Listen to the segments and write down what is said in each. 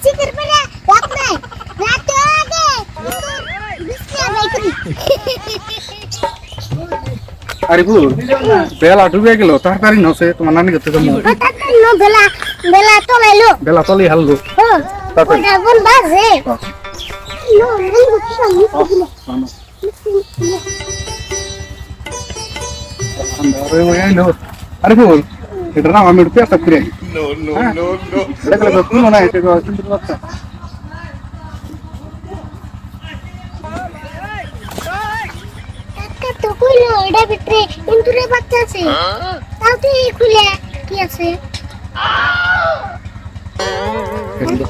জিকির করে রাত নাই রাত আগে বিস্তার নাই করি আরে ভুল বেলা ডুবে গেল তাড়াতাড়ি নসে তোমার নানি কাছে যাবো তাড়াতাড়ি নো বেলা চলাইলো বেলা চলি হাললো ও তাড়াতাড়ি ওটা কোন বাজে নো বলবো কি আমি আরে ভুল এটা না আমি একটু পেশা করে দেখলে তো কোনো না এটা কিন্তু বাচ্চা একটা তো কইলো এটা ভিতরে ইন্দুরের বাচ্চা আছে তাও তো এই খুলে কি আছে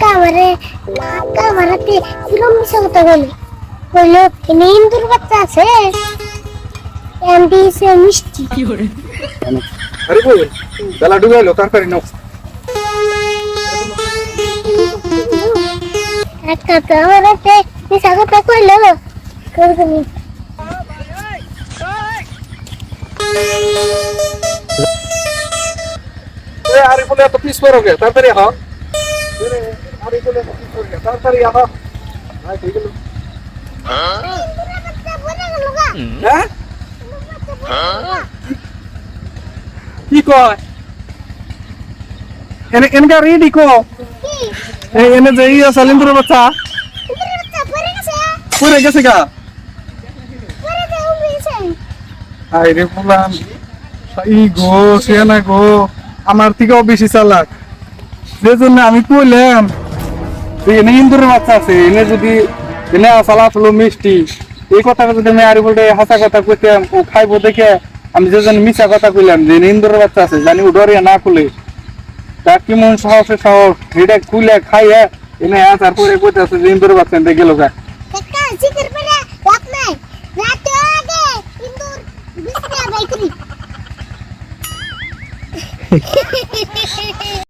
কামারে কিরম মিশা কথা কইলো এনে ইন্দুর বাচ্চা আছে এমডি সে মিষ্টি আরে ভুল বেলা ডুবে গেল তাড়াতাড়ি নাও একটা তো আমার মিশা কথা কইলো করবনি আরে বলে এত পিস করোগে তাড়াতাড়ি আহ আরে বলে এত পিস করোগে তাড়াতাড়ি আহ আয় ঠিক গেল ইন্দুরের বাচ্চা বলে গেল গা হ্যাঁ কি কয় এনকা রেডি কো কি এনে যে ইয়া সালিন্দুর বাচ্চা ইন্দুরের বাচ্চা পড়ে গেছে পড়ে গেছে গা পড়ে দেও মিছে আই রে বললাম ই গো সে না গো আমার থেকেও বেশি চালাক সেজন্য আমি কইলাম এনে ইন্দুরের বাচ্চা আছে এনে যদি এনে সালাদ হলো মিষ্টি এই কথাটা যদি আমি আর বলতে হাসা কথা কইতাম ও খাইবো দেখে আমি যেজন মিছা কথা কইলাম যে ইন্দুরের বাচ্চা আছে জানি ও ডরিয়া না খুলে তা কি মন সাহসে সাহস এটা খুলে খাইয়া এনে তারপরে কইতাছে যে ইন্দুরের বাচ্চা এনে গেল গা একটা জিকির করে রাত নাই রাত আগে ইন্দুর বিস্তার নাই করি